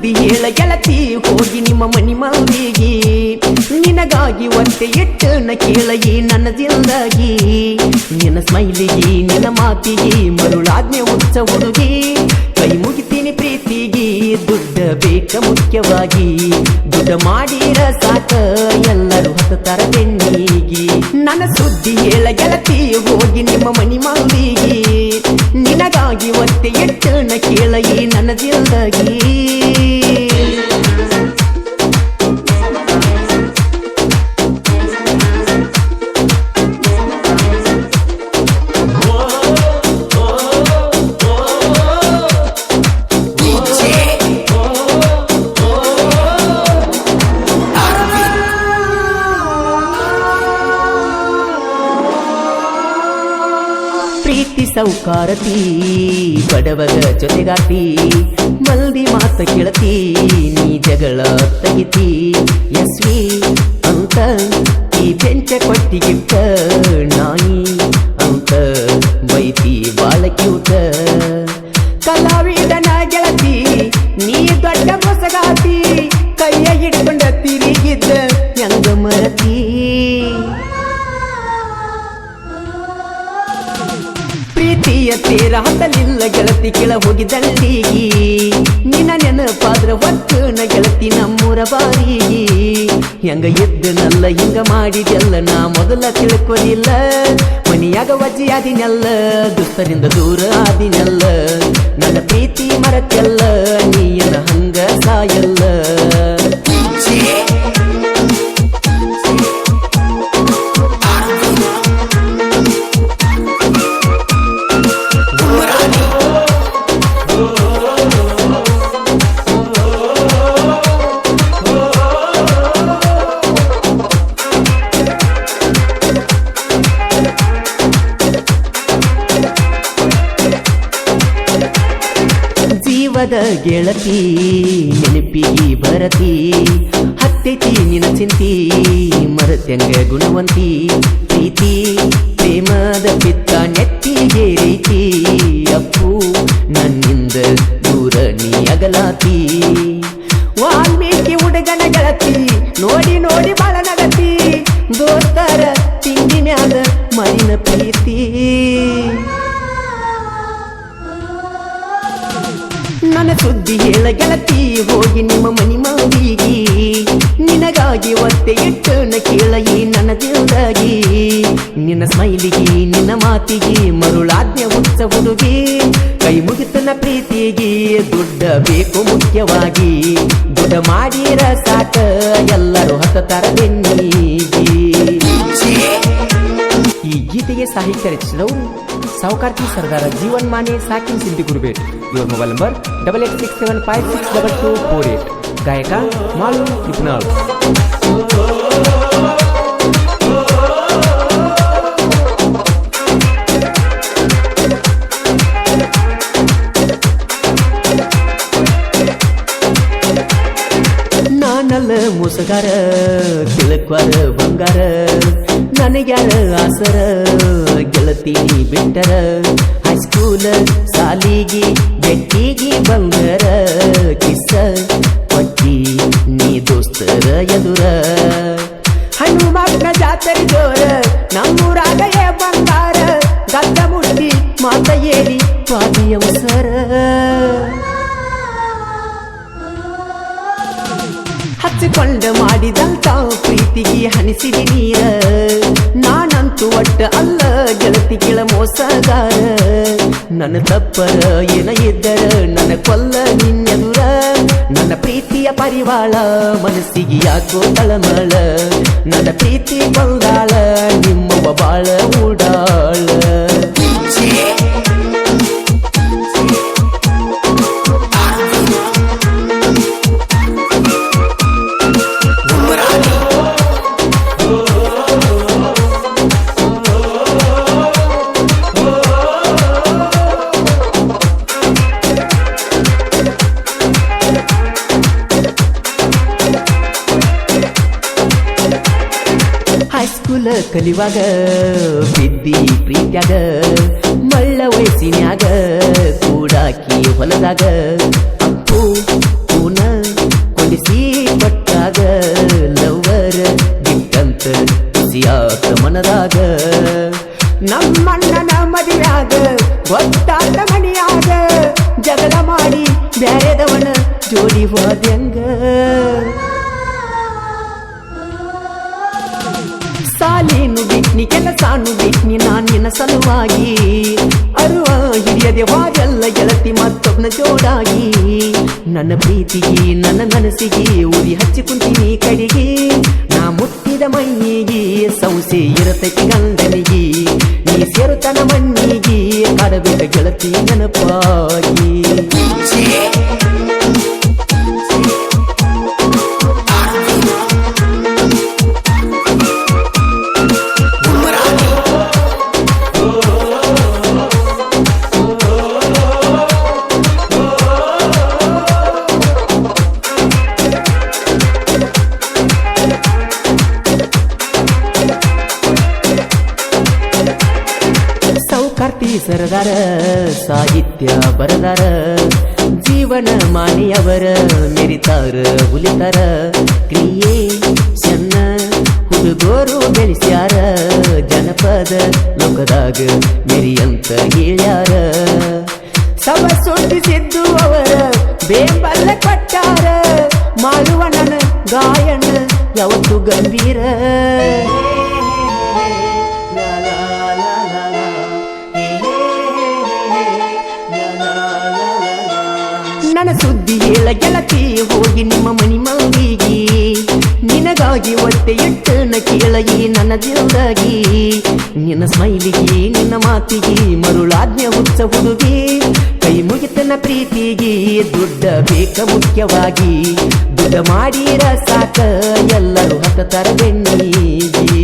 ಸುದ್ದಿ ಹೇಳ ಗೆಳತಿ ಹೋಗಿ ನಿಮ್ಮ ಮನಿ ಮಂದಿಗೆ ನಿನಗಾಗಿ ಒತ್ತೆ ಎಟ್ಟನ ಕೇಳಗಿ ನನ್ನ ಜಿಲ್ದಾಗಿ ನಿನ್ನ ಸ್ಮೈಲಿಗೆ ನಿನ್ನ ಮಾತಿಗೆ ಮರುಳಾಜ್ಞೆ ಉಚ್ಚ ಹುಡುಗಿ ಕೈ ಮುಗಿತೀನಿ ಪ್ರೀತಿಗೆ ದುಡ್ಡ ಬೇಕ ಮುಖ್ಯವಾಗಿ ದುಡ್ಡ ಮಾಡಿರ ಸಾಕ ಎಲ್ಲರೂ ಹತ್ತತರ ಬೆನ್ನಿಗೆ ನನ್ನ ಸುದ್ದಿ ಹೇಳ ಗೆಳತಿ ಹೋಗಿ ನಿಮ್ಮ ಮನಿ ಮಂದಿಗೆ ನಿನಗಾಗಿ ಒತ್ತೆ ಎಟ್ಟನ ಕೇಳಗಿ ನನ್ನ ಜಿಲ್ದಾಗಿ ಪ್ರೀತಿ ಸೌಕಾರತಿ ಬಡವಗ ಜೊತೆಗಾತಿ ಮಲ್ದಿ ಮಾತ ಕೇಳತಿ ನೀ ಜಗಳ ತೆಗಿತಿ ಯಸ್ವಿ ಅಂತ ಈ ಬೆಂಚ ಕೊಟ್ಟಿಗಿಟ್ಟ ನಾಯಿ ಅಂತ ಬೈತಿ ಬಾಳ ಕ್ಯೂಟ ಕಲಾವಿದನ ಗೆಳತಿ ನೀ ದೊಡ್ಡ ಮೊಸಗಾತಿ ಕೈಯ ಹಿಡ್ಕೊಂಡ ತಿರುಗಿದ್ದ ಹೆಂಗ ಮರತಿ ಪ್ರೀತಿಯ ತೇರ ಹತ್ತಲಿಲ್ಲ ಗೆಳತಿ ಕೆಳ ಹೋಗಿ ದಂಡಿಗಿ ನಿನ್ನ ನೆನಪಾದ್ರ ಒಕ್ಕನ ಗೆಳತಿ ನಮ್ಮೂರ ಬಾರಿಗೆ ಹೆಂಗ ಎದ್ದನಲ್ಲ ಹಿಂಗ ಮಾಡಿದೆಲ್ಲ ನಾ ಮೊದಲ ತಿಳ್ಕೊಲಿಲ್ಲ ಮನಿಯಾಗ ವಜ್ಜಿಯಾದಿನೆಲ್ಲ ದುಸ್ತರಿಂದ ದೂರ ಆದಿನೆಲ್ಲ ನನ್ನ ಪ್ರೀತಿ ಮರಕ್ಕೆಲ್ಲ ನೀಯನ ಹಂಗ ಸಾಯಲ್ಲ ಜೀವದ ಗೆಳತಿ ನೆನಪಿಗಿ ಬರತಿ ಹತ್ತೈತಿ ನಿನ ಚಿಂತಿ ಮರತ್ಯಂಗ ಗುಣವಂತಿ ಪ್ರೀತಿ ಪ್ರೇಮದ ಪಿತ್ತ ನೆತ್ತಿಗೆ ರೀತಿ ಅಪ್ಪು ನನ್ನಿಂದ ದೂರ ನೀ ಅಗಲಾತಿ ವಾಲ್ಮೀಕಿ ಹುಡುಗನ ಗೆಳತಿ ನೋಡಿ ನೋಡಿ ಬಾಳ ನಗತಿ ದೋಸ್ತರ ತಿಂಡಿ ಮ್ಯಾದ ಮರಿನ ಪ್ರೀತಿ ನನ್ನ ಸುದ್ದಿ ಹೇಳ ಗೆಳತಿ ಹೋಗಿ ನಿಮ್ಮ ಮನಿ ಮಂದಿಗೆ ನಿನಗಾಗಿ ಒತ್ತೆ ಎಟ್ಟನ ಕೇಳಗಿ ನನ್ನ ದಿಲ್ದಾಗಿ ನಿನ್ನ ಸ್ಮೈಲಿಗೆ ನಿನ್ನ ಮಾತಿಗೆ ಮರುಳಾಜ್ಞೆ ಉಚ್ಚ ಹುಡುಗಿ ಕೈ ಮುಗಿತನ ಪ್ರೀತಿಗೆ ದುಡ್ಡ ಬೇಕು ಮುಖ್ಯವಾಗಿ ದುಡ್ಡ ಮಾಡಿರ ಸಾಕ ಎಲ್ಲರೂ ಹತ್ತತರ ಬೆನ್ನಿಗೆ ಈ ಗೀತೆಗೆ ಸಾಹಿತ್ಯ ರಚಿಸಿದವರು ಸಾವುಕಾರ್ತಿ ಸರ್ದಾರ ಜೀವನ್ ಮಾನೆ ಸಾಕಿನ್ ಸಿಂಧಿ ಗುರುಬೇಟ್ ಇವರ ಮೊಬೈಲ್ ನಂಬರ್ 8867562248 ಗಾಯಕ ಮಾಳು ನಿಪುಣಾಳ್ ನಾನಲ್ಲ ಮೋಸಗಾರ ತಿಳಕ್ವಾರ ಬಂಗಾರ ನನಗ್ಯಾರ ಆಸರ ಗೆಳತಿ ಬಿಟ್ಟರ ಹೈಸ್ಕೂಲ ಸಾಲಿಗೆ ಬೆಟ್ಟಿಗೆ ಬಂದರ ಕಿಸ್ಸ ಪಟ್ಟಿ ನೀ ದೋಸ್ತರ ಎದುರ ಹನುಮಕ್ಕ ಜಾತ್ರೆ ಜೋರ ನಮ್ಮೂರಾಗ ಬಂಗಾರ ಗದ್ದ ಮುಟ್ಟಿ ಮಾತ ಏರಿ ಪಾದಿಯವಸರ ಹಚ್ಚಿಕೊಂಡ ಮಾಡಿದಂತ ಪ್ರೀತಿಗೆ ಹನಿಸಿದಿ ನೀರ ನಾನಂತೂ ಒಟ್ಟ ಅಲ್ಲ ಗೆಳತಿ ಕೆಳ ಮೋಸಗಾರ ನನ್ನ ತಪ್ಪರ ಏನ ಇದ್ದರ ನನ್ನ ಕೊಲ್ಲ ನಿನ್ನೆದುರ ನನ್ನ ಪ್ರೀತಿಯ ಪರಿವಾಳ ಮನಸ್ಸಿಗೆ ಯಾಕೋ ತಳಮಳ ನನ್ನ ಪ್ರೀತಿ ಬಂದಾಳ ನಿಮ್ಮವ ಬಾಳ ಊಡಾಳ ಹೈಸ್ಕೂಲ್ ಕಲಿವಾಗ ಬಿದ್ದಿ ಪ್ರೀತ್ಯಾಗ ಮಳ್ಳ ವಯಸ್ಸಿನ್ಯಾಗ ಕೂಡಾಕಿ ಹೊಲದಾಗ ಅಪ್ಪು ಫೋನ ಕೊಡಿಸಿ ಕೊಟ್ಟಾಗ ಲವರ್ ಗಿಟ್ಟಂತ ಖುಷಿಯಾತ ಮನದಾಗ ನಮ್ಮಣ್ಣನ ಮದಿಯಾಗ ಗೊತ್ತಾದ ಮಣಿಯಾಗ ಜಗಳ ಮಾಡಿ ಬ್ಯಾರೆದವನ ಜೋಡಿ ಹೋದ್ಯಂಗ ಸಾಲೇನು ಬಿಟ್ನಿ ಕೆಲಸಾನು ಬಿಟ್ನಿ ನಾನಿನ ಸಲುವಾಗಿ ಅರುವ ಹಿಡಿಯದೆ ವಾಗೆಲ್ಲ ಗೆಳತಿ ಮತ್ತೊಬ್ನ ಜೋಡಾಗಿ ನನ್ನ ಪ್ರೀತಿಗೆ ನನ್ನ ಮನಸ್ಸಿಗೆ ಉರಿ ಹಚ್ಚಿ ಕುಂತೀನಿ ಕಡೆಗೆ ನಾ ಮುಟ್ಟಿದ ಮೈಯಿಗೆ ಸಂಸೆ ಇರತೈತಿ ಗಂಡನಿಗೆ ನೀ ಸೇರುತನ ಮಣ್ಣಿಗೆ ಕಾಡಬೇಕ ಗೆಳತಿ ನೆನಪಾಗಿ ಕಾರ್ತಿ ಸರದಾರ ಸಾಹಿತ್ಯ ಬರದಾರ ಜೀವನ ಮಾನಿಯವರ ಮೆರಿತಾರ ಉಲಿತಾರ ಕ್ರಿಯೆ ಚೆನ್ನ ಹುಡುಗೋರು ಬೆಳೆಸ್ಯಾರ ಜನಪದ ಲೋಕದಾಗ ಮೆರಿಯಂತ ಹೇಳ್ಯಾರ ಸವ ಸುಟ್ಟಿಸಿದ್ದು ಅವರ ಬೇಂಬಲ್ಲ ಕೊಟ್ಟಾರ ಮಾಡುವ ನನ್ನ ಗಾಯನ ಯಾವತ್ತು ಗಂಭೀರ ನನ್ನ ಸುದ್ದಿ ಹೇಳ ಗೆಳತಿ ಹೋಗಿ ನಿಮ್ಮ ಮನಿ ಮಂದಿಗೆ ನಿನಗಾಗಿ ಹೊಟ್ಟೆ ಇಟ್ಟನ ಕೇಳಗಿ ನನ್ನ ದಿಲ್ದಾಗಿ ನಿನ್ನ ಸ್ಮೈಲಿಗೆ ನಿನ್ನ ಮಾತಿಗೆ ಮರುಳಾಜ್ಞೆ ಹುಚ್ಚ ಹುಡುಗಿ ಕೈ ಮುಗಿತನ ಪ್ರೀತಿಗೆ ದುಡ್ಡ ಬೇಕ ಮುಖ್ಯವಾಗಿ ದುಡ್ಡ ಮಾಡಿರ ಸಾಕ ಎಲ್ಲರೂ ಹತ್ತತರ ಬೆನ್ನಿಗೆ